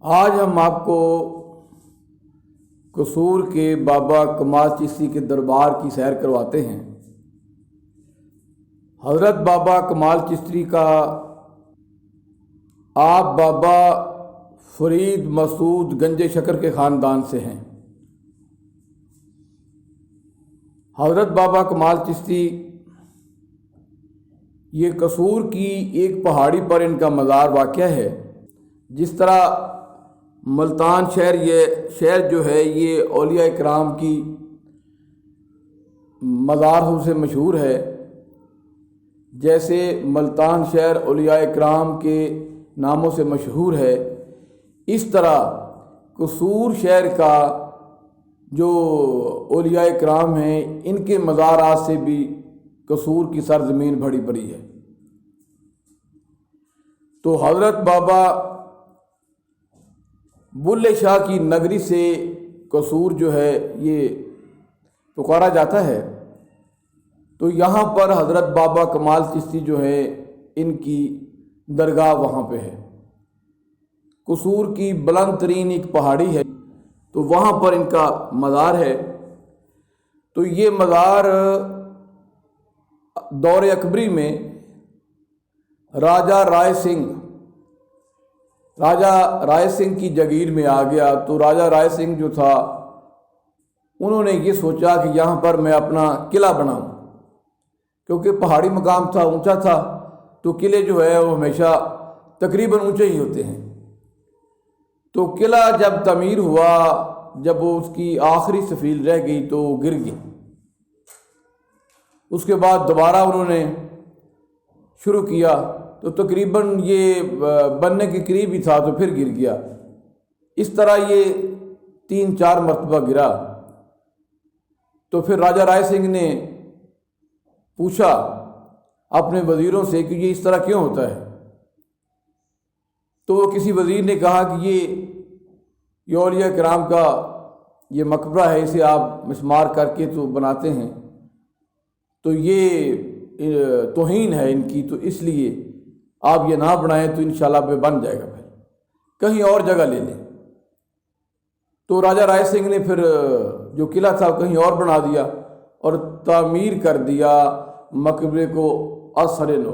आज हम आपको कसूर के बाबा कमाल चिश्ती के दरबार की सैर करवाते हैं। हज़रत बाबा कमाल चिश्ती का आप बाबा फरीद मसूद गंजे शकर के ख़ानदान से हैं। हज़रत बाबा कमाल चिश्ती ये कसूर की एक पहाड़ी पर इनका मज़ार वाक़या है। जिस तरह मुल्तान शहर जो है ये औलिया इकराम की मज़ार से मशहूर है, जैसे मुल्तान शहर औलिया इकराम के नामों से मशहूर है, इस तरह कसूर शहर का जो औलिया इकराम हैं इनके मज़ारात से भी कसूर की सरज़मीन भरी पड़ी है। तो हज़रत बाबा बुल्ले शाह की नगरी से कसूर जो है ये पुकारा जाता है। तो यहाँ पर हज़रत बाबा कमाल चिश्ती जो है इनकी दरगाह वहाँ पे है। कसूर की बुलंद तरीन एक पहाड़ी है, तो वहाँ पर इनका मज़ार है। तो ये मज़ार दौर अकबरी में राजा राय सिंह की जागीर में आ गया। तो राजा राय सिंह जो था उन्होंने ये सोचा कि यहाँ पर मैं अपना किला बनाऊं, क्योंकि पहाड़ी मकाम था, ऊंचा था, तो किले जो है वो हमेशा तकरीबन ऊंचे ही होते हैं। तो किला जब तमीर हुआ, जब वो उसकी आखिरी सफील रह गई तो गिर गई। उसके बाद दोबारा उन्होंने शुरू किया, तो तकरीबन ये बनने के करीब ही था, तो फिर गिर गया। इस तरह ये 3-4 मरतबा गिरा। तो फिर राजा राय सिंह ने पूछा अपने वज़ीरों से कि ये इस तरह क्यों होता है। तो किसी वज़ीर ने कहा कि ये औलिया किराम का ये मकबरा है, इसे आप मिस्मार करके तो बनाते हैं, तो ये तौहीन है इनकी, तो इसलिए आप ये ना बनाएं, तो इंशाल्लाह पे बन जाएगा, फिर कहीं और जगह ले लें। तो राजा राय सिंह ने फिर जो किला था कहीं और बना दिया और तामीर कर दिया मकबरे को असरे लो।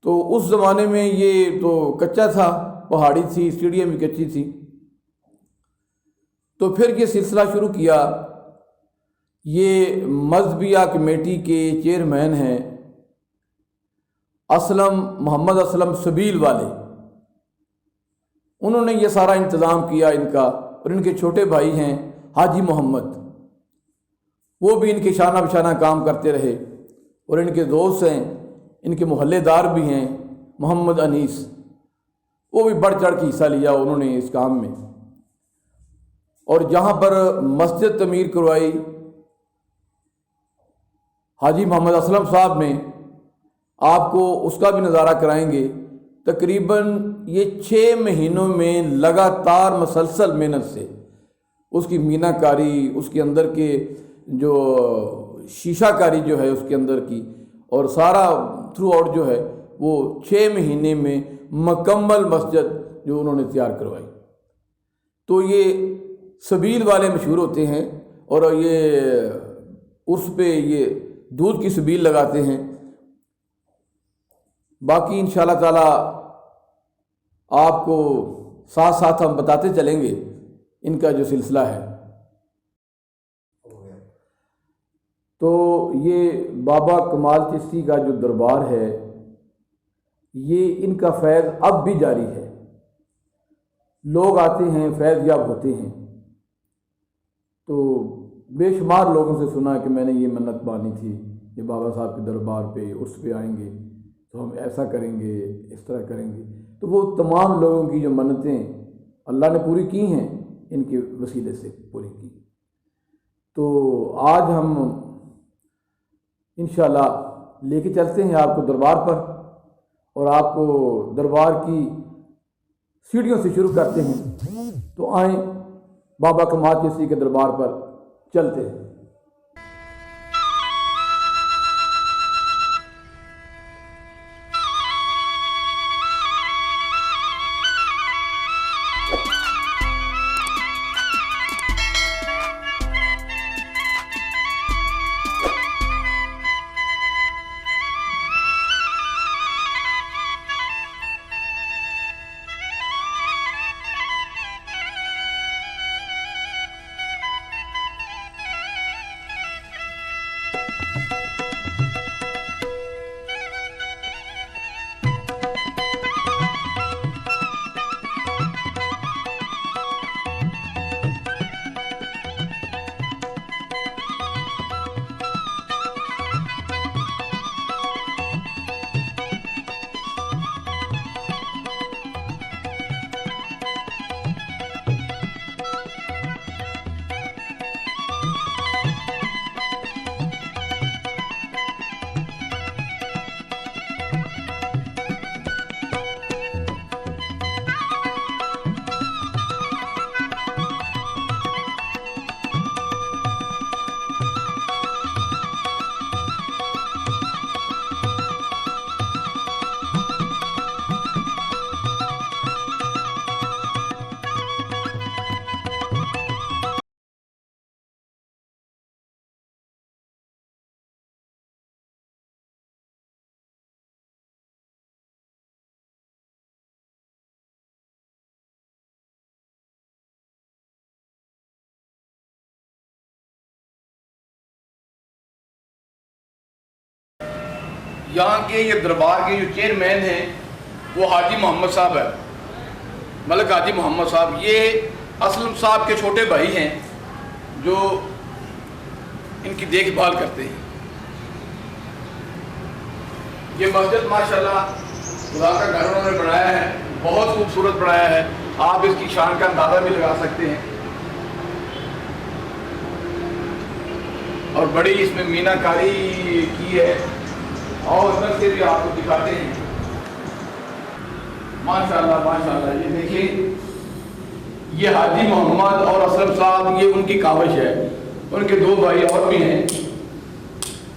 तो उस ज़माने में ये तो कच्चा था, पहाड़ी थी, सीढ़ियाँ भी कच्ची थी। तो फिर ये सिलसिला शुरू किया। ये मज़हबिया कमेटी के चेयरमैन हैं मोहम्मद असलम सबील वाले। उन्होंने ये सारा इंतज़ाम किया इनका, और इनके छोटे भाई हैं हाजी मोहम्मद, वो भी इनके शाना बशाना काम करते रहे। और इनके दोस्त हैं, इनके मोहल्लेदार भी हैं मोहम्मद अनीस, वो भी बढ़ चढ़ के हिस्सा लिया उन्होंने इस काम में। और जहाँ पर मस्जिद तमीर करवाई हाजी मोहम्मद असलम साहब ने, आपको उसका भी नज़ारा कराएंगे। तकरीबन ये 6 महीनों में लगातार मसलसल मेहनत से उसकी मीनाकारी, उसके अंदर के जो शीशाकारी जो है उसके अंदर की, और सारा थ्रू आउट जो है वो 6 महीने में मुकम्मल मस्जिद जो उन्होंने तैयार करवाई। तो ये सबील वाले मशहूर होते हैं, और ये उर्स पे ये दूध की सबील लगाते हैं। बाकी इंशाल्लाह ताला आपको साथ साथ हम बताते चलेंगे इनका जो सिलसिला है। तो ये बाबा कमाल चिश्ती का जो दरबार है, ये इनका फैज़ अब भी जारी है। लोग आते हैं, फैज़ याब होते हैं। तो बेशुमार लोगों से सुना कि मैंने ये मन्नत मानी थी, ये बाबा साहब के दरबार पे उर्स पे आएंगे तो हम ऐसा करेंगे, इस तरह करेंगे। तो वो तमाम लोगों की जो मन्नतें अल्लाह ने पूरी की हैं, इनके वसीले से पूरी की। तो आज हम इंशाल्लाह लेके चलते हैं आपको दरबार पर, और आपको दरबार की सीढ़ियों से शुरू करते हैं। तो आए बाबा कमाल चिश्ती के दरबार पर चलते हैं। यहाँ के ये दरबार के जो चेयरमैन हैं वो हाजी मोहम्मद साहब है, मलिक हाजी मोहम्मद साहब। ये असलम साहब के छोटे भाई हैं जो इनकी देखभाल करते हैं। ये मस्जिद माशाल्लाह खुदा का घर उन्होंने बनाया है, बहुत खूबसूरत बनाया है। आप इसकी शान का अंदाज़ा भी लगा सकते हैं। और बड़ी इसमें मीनाकारी की है और अंदर से भी आपको दिखाते हैं। माशाल्लाह माशाल्लाह। ये देखिए, ये हाजी मोहम्मद और असलम साहब, ये उनकी काविश है। उनके दो भाई और भी हैं,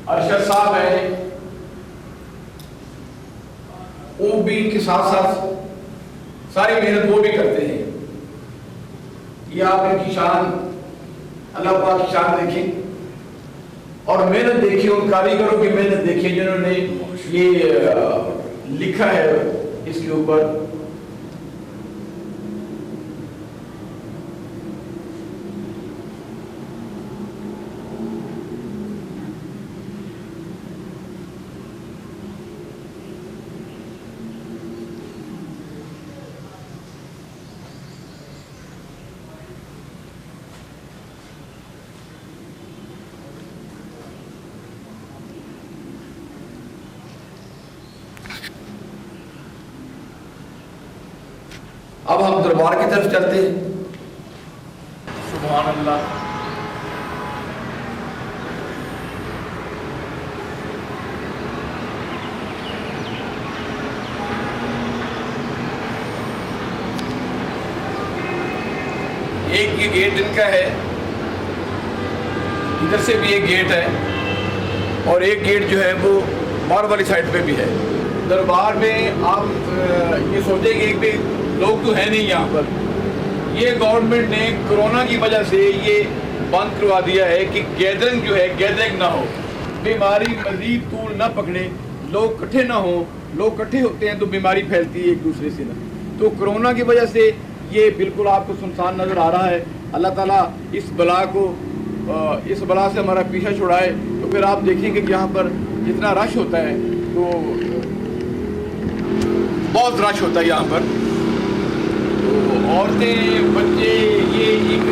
अरशद साहब हैं, वो भी इनके साथ साथ सारी मेहनत वो भी करते हैं। ये आप इनकी शान, अल्लाह पाक की शान देखें और मेहनत देखिए, उन कारीगरों की मेहनत देखिए जिन्होंने ये लिखा है इसके ऊपर। अब हम दरबार की तरफ चलते हैं। सुभान अल्लाह। एक ये गेट इनका है, इधर से भी एक गेट है और एक गेट जो है वो बाहर वाली साइड पे भी है। दरबार में आप ये सोचेंगे कि लोग तो है नहीं यहाँ पर। ये गवर्नमेंट ने कोरोना की वजह से ये बंद करवा दिया है कि गैदरिंग जो है, गैदरिंग ना हो, बीमारी मजीद तूल ना पकड़े, लोग इकट्ठे ना हो। लोग इकट्ठे होते हैं तो बीमारी फैलती है एक दूसरे से ना। तो कोरोना की वजह से ये बिल्कुल आपको सुनसान नज़र आ रहा है। अल्लाह ताला इस बला से हमारा पीछा छुड़ाए। तो फिर आप देखेंगे कि यहाँ पर जितना रश होता है तो बहुत रश होता है यहाँ पर। औरतें, बच्चे, ये एक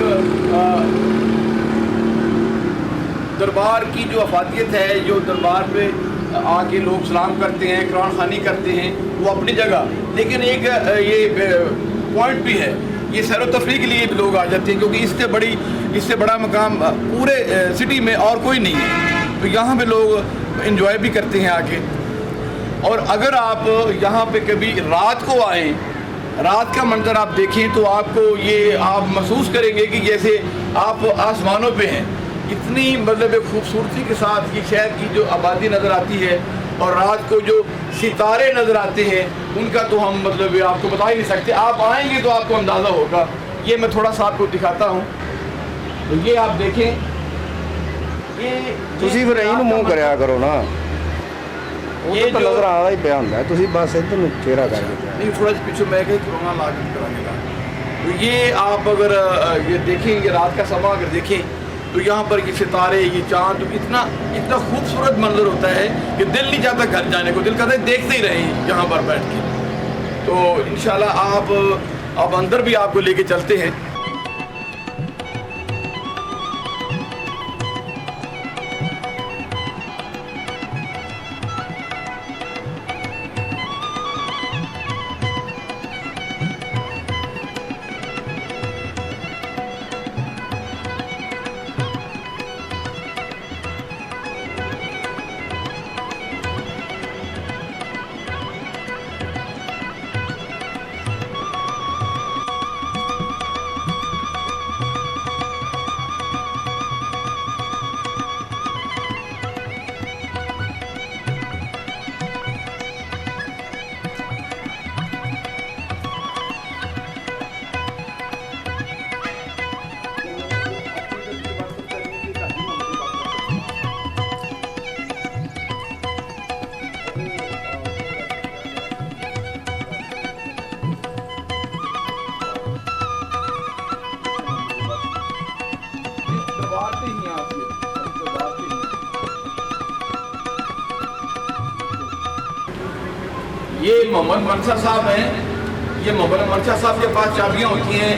दरबार की जो अफादियत है, जो दरबार पे आके लोग सलाम करते हैं, कुरान खानी करते हैं, वो अपनी जगह। लेकिन एक ये पॉइंट भी है, ये सैर तफरीह के लिए भी लोग आ जाते हैं क्योंकि इससे बड़ा मकाम पूरे सिटी में और कोई नहीं है। तो यहाँ पे लोग एंजॉय भी करते हैं आके। और अगर आप यहाँ पे कभी रात को आएँ, रात का मंजर आप देखें तो आपको ये आप महसूस करेंगे कि जैसे आप आसमानों पे हैं। इतनी मतलब खूबसूरती के साथ ये शहर की जो आबादी नज़र आती है और रात को जो सितारे नज़र आते हैं उनका तो हम मतलब आपको बता ही नहीं सकते। आप आएंगे तो आपको अंदाज़ा होगा। ये मैं थोड़ा सा आपको दिखाता हूँ। तो ये आप देखें, ये ਤੁਸੀਂ ਫਿਰ ਇਹਨੂੰ ਮੂੰਹ ਕਰਿਆ ਕਰੋ ਨਾ, ਉਹ ये ਤਾਂ जो- ਨਜ਼ਰ ਆਉਂਦਾ ਹੀ ਪਿਆ ਹੁੰਦਾ, ਤੁਸੀਂ ਬਸ ਇੱਧਰ ਨੂੰ ਚਿਹਰਾ ਕਰਕੇ नहीं थोड़ा सा पीछे मैं कहीं कोरोना लागू कराने का। तो ये आप अगर ये देखें, ये रात का समा अगर देखें तो यहाँ पर ये सितारे, ये चाँद, तो इतना इतना खूबसूरत मंजर होता है कि दिल नहीं चाहता घर जाने को, दिल कहता है देखते ही रहें यहाँ पर बैठ के। तो इंशाल्लाह आप अंदर भी आपको लेके चलते हैं। ये मोहम्मद मनसा साहब हैं। ये मोहम्मद मनसा साहब के पास चाबियां होती हैं।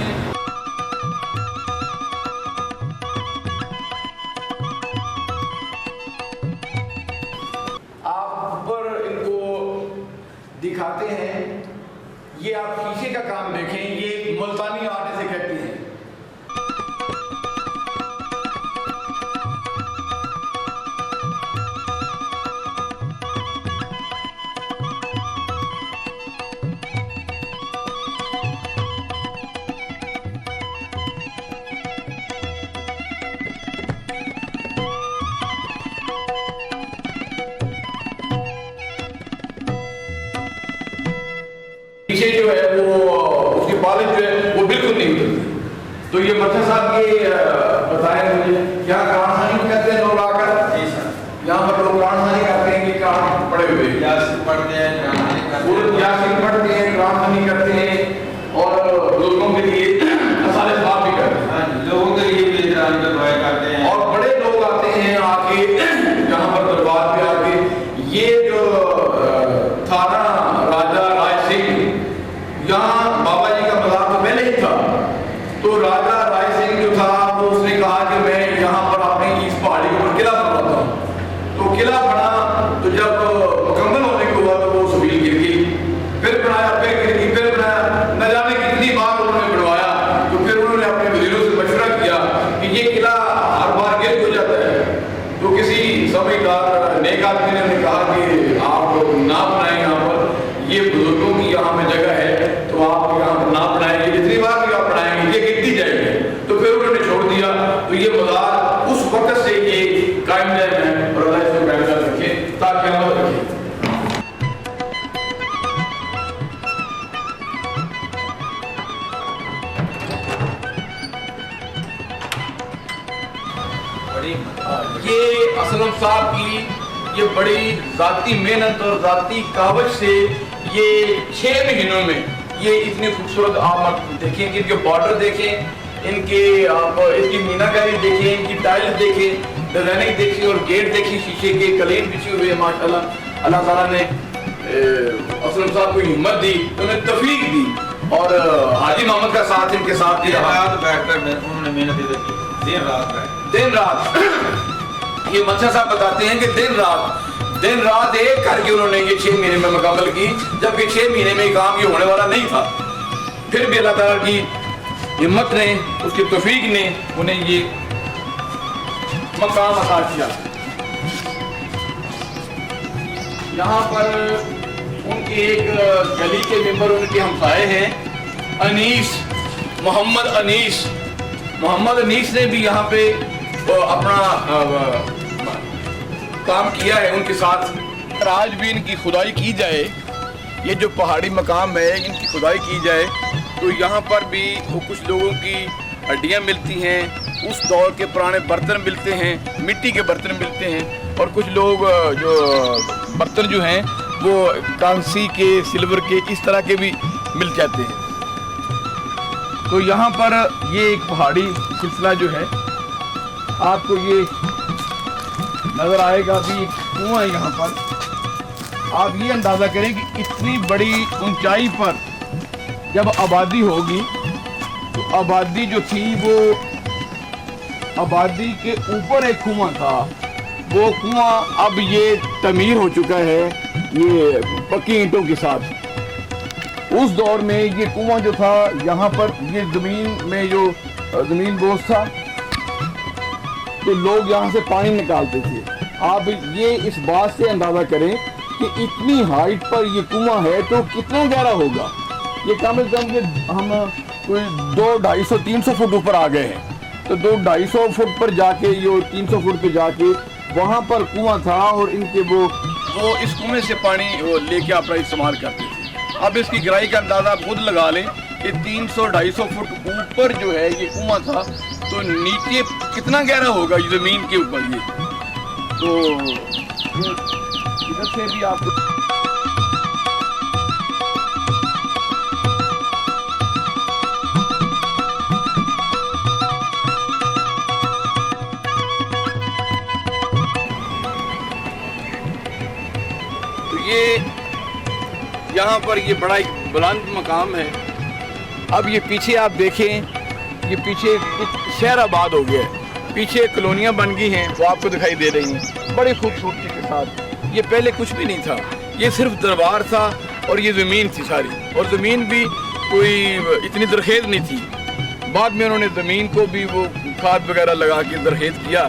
आप पर इनको दिखाते हैं। ये आप शीशे का काम देखें, ये मुल्तानी आटे से कहते हैं। पीछे जो है वो उसकी पॉलिश जो है वो बिल्कुल नहीं उतरती। तो ये मत्था साहब ये बताया मुझे, यहाँ कानहानी कहते हैं लोग आकर, यहाँ पर लोग कानहानी करते हैं कि कान पड़े हुए यासीन पढ़ते हैं, यासीन पढ़ते हैं, कानहानी करते हैं और लोगों के लिए असाले साफ भी करते हैं, लोगों के लिए भी दुआ करते हैं। और बड़े लोग आते हैं आके यहाँ पर दरबार पे आके। ये जो थाना राजा राय सिंह, यहाँ बाबा जी का मज़ार तो पहले ही था। तो राजा राय सिंह जो था वो उसने कहा कि मैं यहाँ पर अपने इस पहाड़ी के ऊपर किला बनवाता हूँ। तो किला बना, तो जब मुकम्मल होने को हुआ तो वो सुबील गिर गई, फिर बनाया, फिर गिर गई, फिर बनाया, न जाने कितनी बार उन्होंने बनवाया। तो फिर उन्होंने अपने वज़ीरों से मशवरा किया कि ये किला हर बार गिर हो जाता है। तो किसी समझदार नेक आदमी ने उन्हें कहा कि आप ना बनाएं, यहाँ पर ये बुजुर्गों की यहाँ में जगह है, तो आप यहाँ पर ना बनाएंगे, जितनी बार भी आप बनाएंगे ये गिरती जाएगी। तो फिर उन्होंने छोड़ दिया। तो ये मज़ार उस वक्त से ये कायम है और अल्लाह इसको कायम रखे ताकि हम रखें। ये असलम साहब की ये बड़ी ज़ाती मेहनत और ज़ाती कावश से ये 6 महीनों में ये इतनी खूबसूरत आप देखें कि इनके बॉर्डर देखें, इनके आप इसकी मीनाकारी देखें, इनकी टाइल्स देखें, डिजाइनिंग देखिए और गेट देखिए, शीशे के कलीन बिछे हुए। माशाल्लाह अल्लाह ताला ने असलम साहब को हिम्मत दी, उन्हें तौफीक दी और हाजी मोहम्मद का साथ इनके साथ ही रहा। बैठकर उन्होंने मेहनत की, दिन रात ये मनसा साहब बताते हैं कि दिन रात एक करके उन्होंने ये 6 महीने में मुकम्मल की, जबकि 6 महीने में काम ये होने वाला नहीं था। फिर भी अल्लाह ताला की हिम्मत ने, उसकी तौफीक ने उन्हें ये मकाम अता किया। यहाँ पर उनके एक गली के मेंबर उनके हमसाए हैं, अनीस, मोहम्मद अनीस ने भी यहाँ पे अपना काम किया है उनके साथ। अगर आज भी इनकी खुदाई की जाए, ये जो पहाड़ी मकाम है इनकी खुदाई की जाए तो यहाँ पर भी वो कुछ लोगों की हड्डियाँ मिलती हैं, उस दौर के पुराने बर्तन मिलते हैं, मिट्टी के बर्तन मिलते हैं, और कुछ लोग जो बर्तन जो हैं वो कांसी के, सिल्वर के, इस तरह के भी मिल जाते हैं। तो यहाँ पर ये एक पहाड़ी सिलसिला जो है आपको ये नज़र आएगा भी, एक कुआं है यहाँ पर। आप ये अंदाज़ा करें कि इतनी बड़ी ऊंचाई पर जब आबादी होगी तो आबादी जो थी वो आबादी के ऊपर एक कुआं था, वो कुआं अब ये तमीर हो चुका है ये पक्की ईंटों के साथ। उस दौर में ये कुआं जो था यहाँ पर ये ज़मीन में जो ज़मीन बोझ था तो लोग यहाँ से पानी निकालते थे। आप ये इस बात से अंदाज़ा करें कि इतनी हाइट पर ये कुआं है तो कितना गहरा होगा। ये कम से कम हम कोई 200-250-300 फुट ऊपर आ गए हैं। तो 200-250 फुट पर जाके ये 300 फुट पे जाके वहाँ पर कुआं था और इनके वो इस कुएं से पानी वो लेके अपना इस्तेमाल करते थे। अब इसकी गहराई का अंदाज़ा आप खुद लगा लें कि 300-250 फुट ऊपर जो है ये कुआं था, तो नीचे कितना गहरा होगा ये ज़मीन के ऊपर ये। तो इधर से भी आपको ये यहाँ पर ये बड़ा एक बुलंद मकाम है। अब ये पीछे आप देखें, ये पीछे एक शहर आबाद हो गया है, पीछे कॉलोनियाँ बन गई हैं वो आपको दिखाई दे रही हैं बड़ी खूबसूरती के साथ। ये पहले कुछ भी नहीं था, ये सिर्फ दरबार था और ये ज़मीन थी सारी, और ज़मीन भी कोई इतनी दरखेज़ नहीं थी। बाद में उन्होंने ज़मीन को भी वो खाद वगैरह लगा के दरखेज़ किया।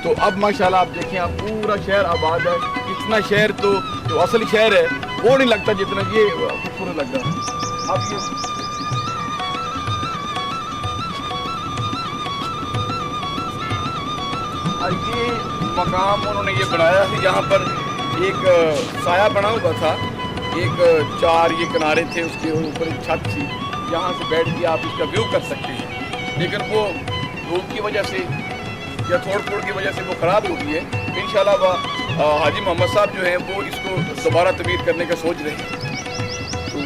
तो अब माशाल्लाह आप देखें, आप पूरा शहर आबाद है। इतना शहर तो जो असली शहर है वो नहीं लगता जितना ये खूबसूरत लग रहा है। अब ये मकाम उन्होंने ये बनाया है, यहाँ पर एक साया बना हुआ था, एक 4 ये किनारे थे, उसके ऊपर एक छत थी, यहाँ से बैठ के आप इसका व्यू कर सकते हैं। लेकिन वो धूप की वजह से या तोड़-फोड़ की वजह से वो ख़राब हो गई है। इंशाल्लाह हाजी मोहम्मद साहब जो हैं वो इसको दोबारा तमीर करने का सोच रहे हैं। तो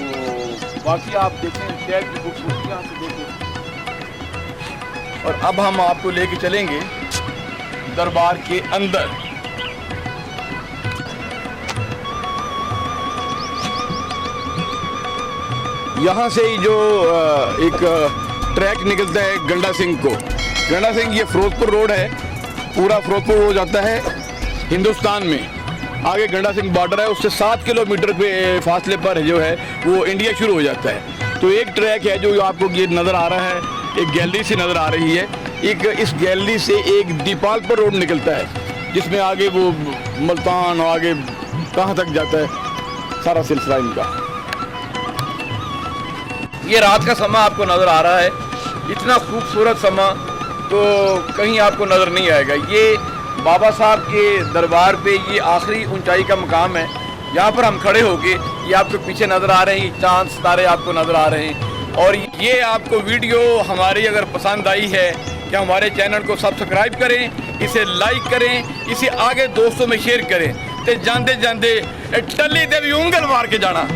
बाकी आप देखें शहर की खूबसूरती यहाँ से देखें। और अब हम आपको लेके चलेंगे दरबार के अंदर। यहाँ से ही जो एक ट्रैक निकलता है गंडा सिंह को, गंडा सिंह ये फिरोजपुर रोड है, पूरा फिरोजपुर हो जाता है हिंदुस्तान में। आगे गंडा सिंह बॉर्डर है, उससे 7 किलोमीटर पे फासले पर जो है वो इंडिया शुरू हो जाता है। तो एक ट्रैक है जो आपको ये नज़र आ रहा है, एक गैलरी सी नज़र आ रही है। एक इस गैलरी से एक दीपालपुर रोड निकलता है जिसमें आगे वो मुल्तान और आगे कहाँ तक जाता है सारा सिलसिला इनका। ये रात का समा आपको नज़र आ रहा है, इतना खूबसूरत समा तो कहीं आपको नज़र नहीं आएगा। ये बाबा साहब के दरबार पे ये आखिरी ऊंचाई का मकाम है। यहाँ पर हम खड़े होके ये आपको पीछे नज़र आ रहे हैं, चांद सितारे आपको नज़र आ रहे हैं। और ये आपको वीडियो हमारी अगर पसंद आई है कि हमारे चैनल को सब्सक्राइब करें, इसे लाइक करें, इसे आगे दोस्तों में शेयर करें, तो जानते जानते टल्ली ते भी उंगल मार के जाना।